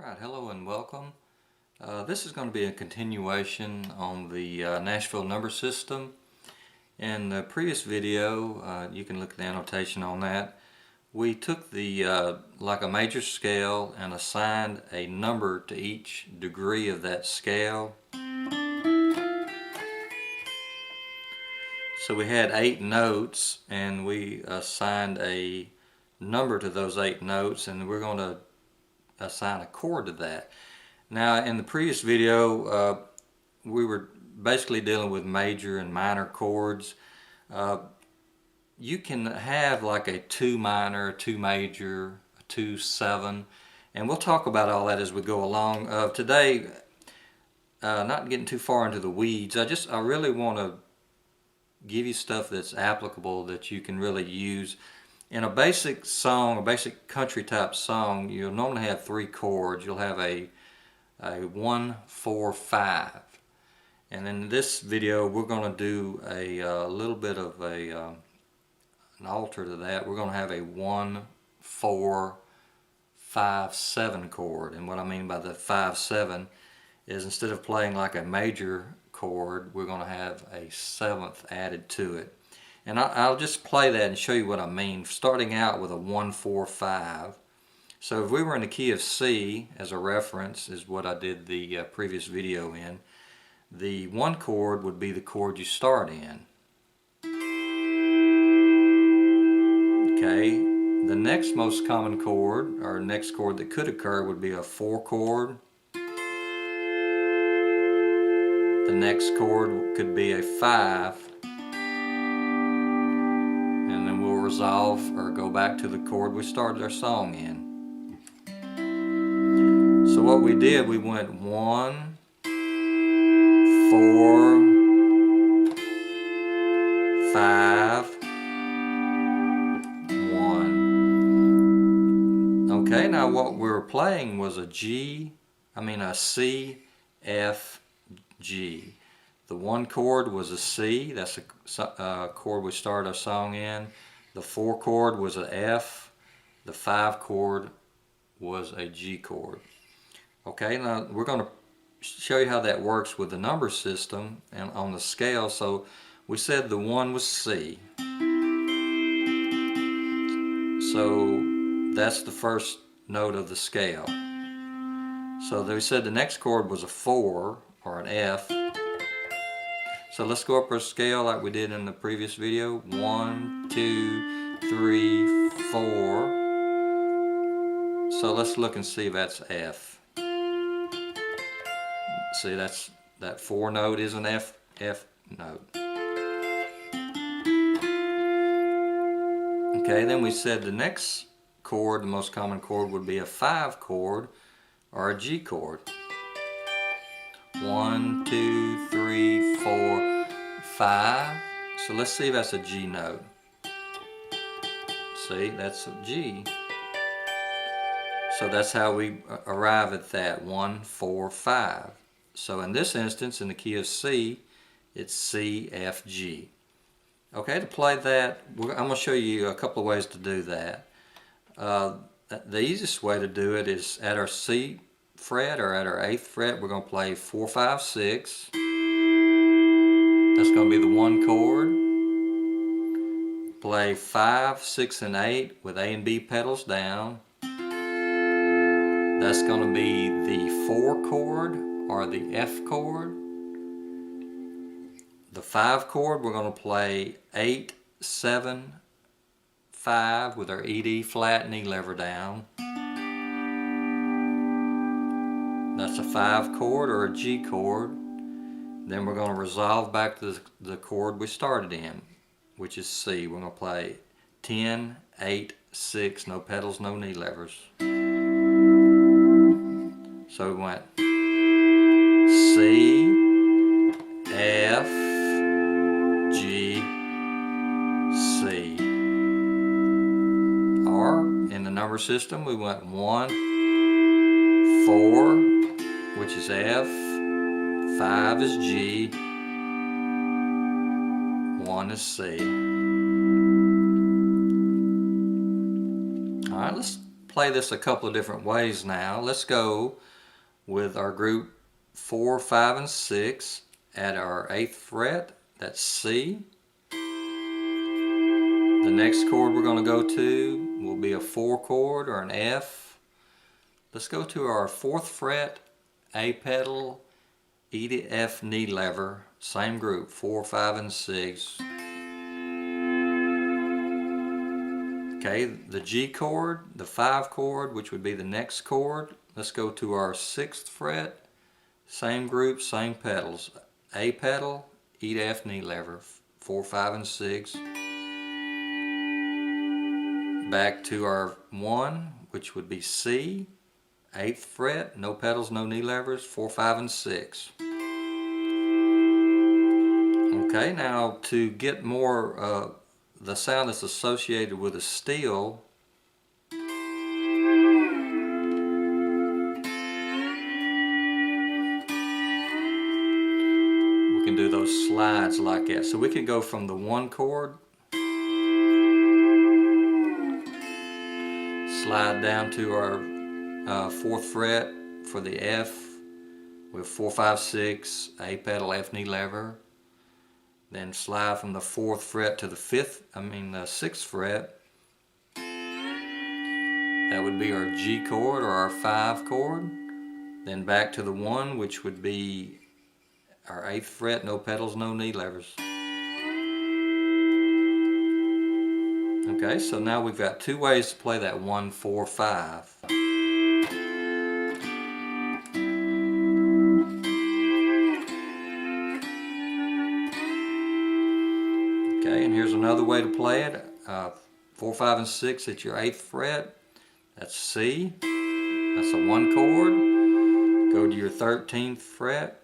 Alright, hello and welcome. This is going to be a continuation on the Nashville Number System. In the previous video, you can look at the annotation on that, we took the like a major scale and assigned a number to each degree of that scale. So we had 8 notes and we assigned a number to those 8 notes, and we're going to assign a chord to that. Now in the previous video we were basically dealing with major and minor chords. You can have like a 2 minor, a 2 major, a 2/7, and we'll talk about all that as we go along. Today, not getting too far into the weeds, I really want to give you stuff that's applicable that you can really use. In a basic song, a basic country type song, you'll normally have 3 chords. You'll have a 1, 4, 5. And in this video, we're going to do a little bit of an alter to that. We're going to have a 1, 4, 5, 7 chord. And what I mean by the 5, 7 is instead of playing like a major chord, we're going to have a 7th added to it. And I'll just play that and show you what I mean, starting out with a 1, 4, 5. So if we were in the key of C, as a reference, is what I did the previous video in, the 1 chord would be the chord you start in. Okay, the next most common chord, or next chord that could occur, would be a 4 chord. The next chord could be a 5. Resolve or go back to the chord we started our song in. So what we did, we went 1, 4, 5, 1. Okay, now what we were playing was a C, F, G. The 1 chord was a C, that's a chord we started our song in. The 4 chord was an F, the 5 chord was a G chord. Okay, now we're going to show you how that works with the number system and on the scale. So we said the 1 was C. So that's the first note of the scale. So we said the next chord was a 4 or an F. So let's go up our scale like we did in the previous video. 1, 2, 3, 4. So let's look and see if that's F. See, that 4 note is an F note. Okay, then we said the next chord, the most common chord, would be a 5 chord or a G chord. 1, 2, 3, 4, 5. So let's see if that's a G note. See, that's a G. So that's how we arrive at that 1, 4, 5. So in this instance, in the key of C, it's C, F, G. Okay, to play that, I'm going to show you a couple of ways to do that. The easiest way to do it is at our C fret or at our 8th fret, we're going to play 4, 5, 6. That's going to be the 1 chord. Play 5, 6, and 8 with A and B pedals down. That's going to be the 4 chord or the F chord. The 5 chord, we're going to play 8, 7, 5 with our E, D flat and E lever down. That's a 5 chord or a G chord. Then we're going to resolve back to the chord we started in, which is C. We're going to play 10, 8, 6, no pedals, no knee levers. So we went C, F, G, C. Or in the number system, we went 1, 4, which is F, 5 is G, 1 is C. Alright, let's play this a couple of different ways now. Let's go with our group 4, 5, and 6 at our 8th fret. That's C. The next chord we're going to go to will be a 4 chord or an F. Let's go to our 4th fret, A pedal, E to F knee lever, same group, 4, 5, and 6. Okay, the G chord, the 5 chord, which would be the next chord. Let's go to our 6th fret, same group, same pedals. A pedal, E to F knee lever, 4, 5, and 6. Back to our 1, which would be C, 8th fret, no pedals, no knee levers, 4, 5, and 6. Okay, now to get more the sound that's associated with a steel, we can do those slides like that. So we can go from the 1 chord, slide down to our 4th fret for the F with 4, 5, 6, A pedal, F knee lever. Then slide from the 4th fret to the 6th fret. That would be our G chord or our 5 chord. Then back to the 1, which would be our 8th fret, no pedals, no knee levers. Okay, so now we've got 2 ways to play that 1, 4, 5. Okay, and here's another way to play it. 4, 5, and 6 at your 8th fret. That's C. That's a 1 chord. Go to your 13th fret.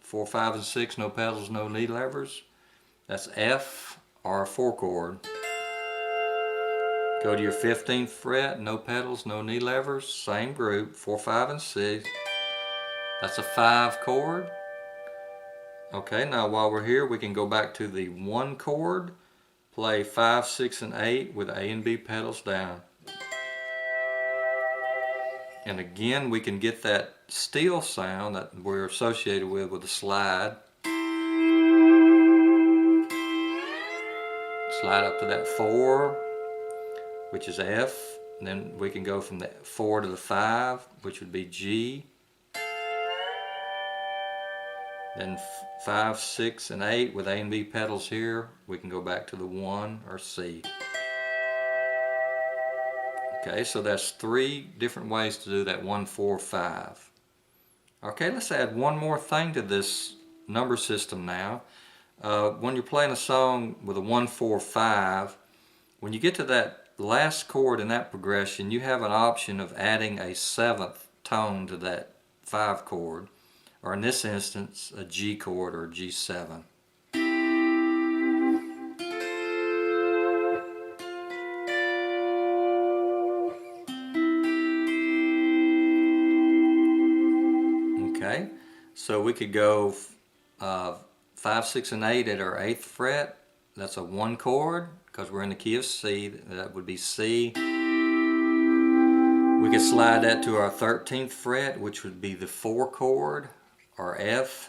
4, 5, and 6, no pedals, no knee levers. That's F or a 4 chord. Go to your 15th fret, no pedals, no knee levers. Same group, 4, 5, and 6. That's a 5 chord. Okay, now while we're here, we can go back to the 1 chord, play 5, 6, and 8 with A and B pedals down. And again, we can get that steel sound that we're associated with the slide. Slide up to that 4, which is F, and then we can go from the 4 to the 5, which would be G. Then 5, 6, and 8 with A and B pedals here, we can go back to the 1 or C. Okay, so that's 3 different ways to do that 1, 4, 5. Okay, let's add one more thing to this number system now. When you're playing a song with a 1, 4, 5, when you get to that last chord in that progression, you have an option of adding a 7th tone to that 5 chord. Or in this instance, a G chord or G7. Okay, so we could go 5, 6, and 8 at our 8th fret. That's a 1 chord because we're in the key of C. That would be C. We could slide that to our 13th fret, which would be the 4 chord or F.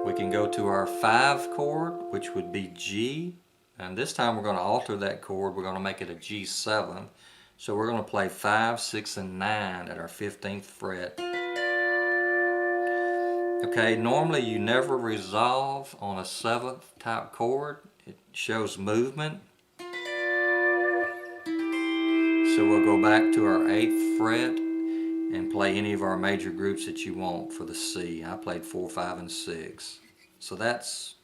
We can go to our 5 chord, which would be G. And this time we're going to alter that chord. We're going to make it a G7. So we're going to play 5, 6, and 9 at our 15th fret. Okay, normally you never resolve on a 7th type chord. It shows movement. So we'll go back to our 8th fret and play any of our major groups that you want for the C. I played 4, 5, and 6. So that's...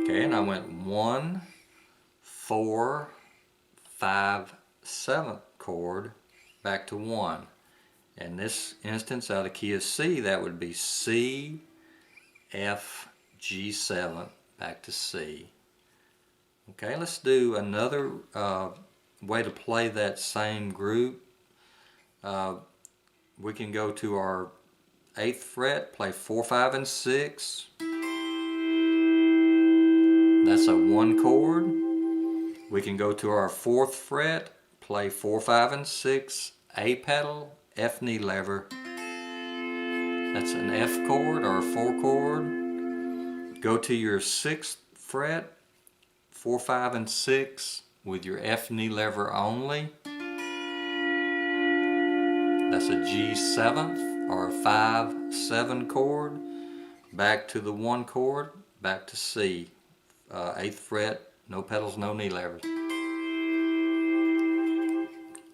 Okay, and I went 1, 4, 5, 7th chord back to 1. In this instance, out of the key of C, that would be C, F, G7, back to C. Okay, let's do another way to play that same group. we can go to our 8th fret, play 4, 5, and 6. That's a 1 chord. We can go to our 4th fret, play 4, 5, and 6, A pedal, F knee lever. That's an F chord or a 4 chord. Go to your 6th fret, 4, 5, and 6 with your F knee lever only. That's a G7th or a 5-7 chord. Back to the 1 chord, back to C. 8th fret, no pedals, no knee levers.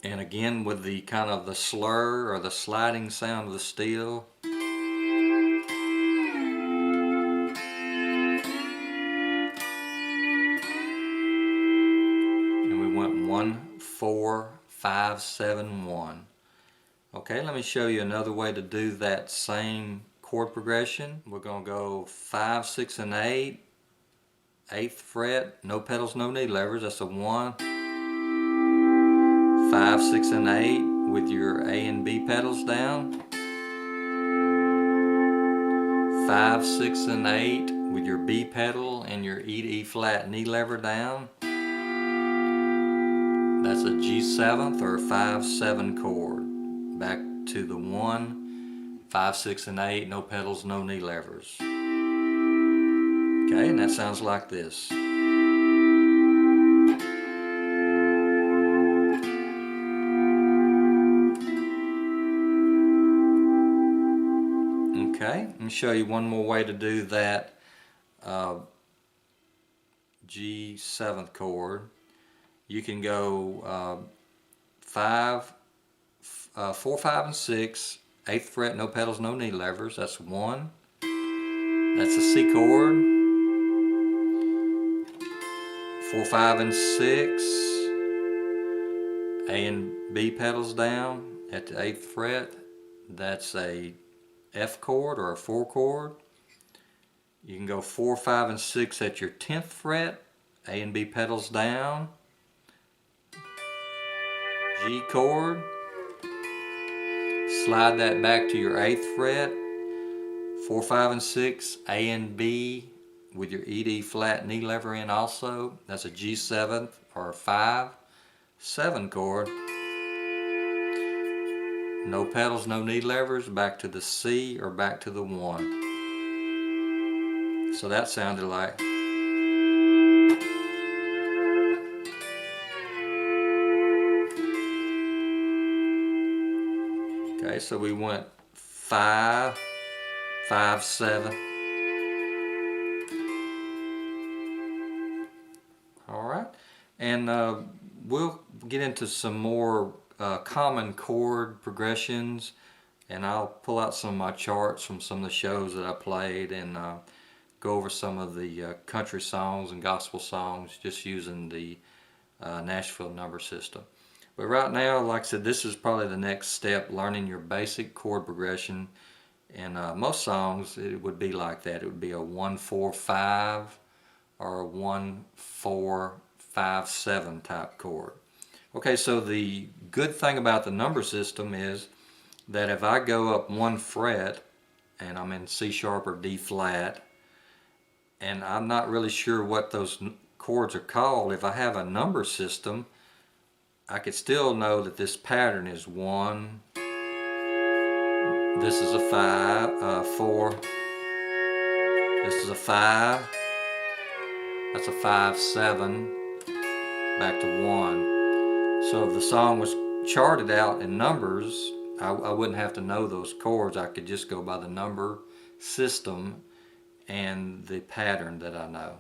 And again with the kind of the slur or the sliding sound of the steel. And we went 1, 4, 5, 7, 1. Okay, let me show you another way to do that same chord progression. We're going to go 5, 6, and 8. 8th fret, no pedals, no knee levers. That's a 1. 5, 6, and 8 with your A and B pedals down. 5, 6, and 8 with your B pedal and your E to E flat knee lever down. That's a G7th or a 5-7 chord. Back to the 1, 5, 6, and 8, no pedals, no knee levers. Okay, and that sounds like this. Okay, let me show you one more way to do that G7th chord. You can go 4, 5, and 6, 8th fret, no pedals, no knee levers. That's 1. That's a C chord. 4, 5, and 6, A and B pedals down at the 8th fret. That's a F chord or a 4 chord. You can go 4, 5, and 6 at your 10th fret, A and B pedals down, G chord. Slide that back to your 8th fret, 4, 5, and 6, A and B with your E to E flat knee lever in also. That's a G7th or a 5-7 chord. No pedals, no knee levers, back to the C or back to the 1. So that sounded like. Okay, so we went 5, 5, 7. All right, and we'll get into some more common chord progressions, and I'll pull out some of my charts from some of the shows that I played and go over some of the country songs and gospel songs just using the Nashville Number System. But right now, like I said, this is probably the next step, learning your basic chord progression. And most songs, it would be like that. It would be a 1-4-5 or a 1-4-5-7 type chord. Okay, so the good thing about the number system is that if I go up 1 fret and I'm in C sharp or D flat, and I'm not really sure what those chords are called, if I have a number system, I could still know that this pattern is 1, this is a 5, 4, this is a 5, that's a 5-7, back to 1. So if the song was charted out in numbers, I wouldn't have to know those chords. I could just go by the number system and the pattern that I know.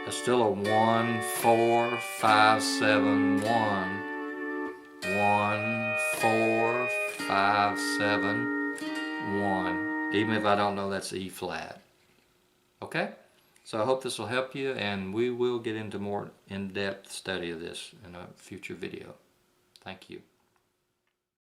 It's still a 1-4-5-7-1. 1-4-5-7-1. Even if I don't know that's E flat. Okay? So I hope this will help you, and we will get into more in-depth study of this in a future video. Thank you.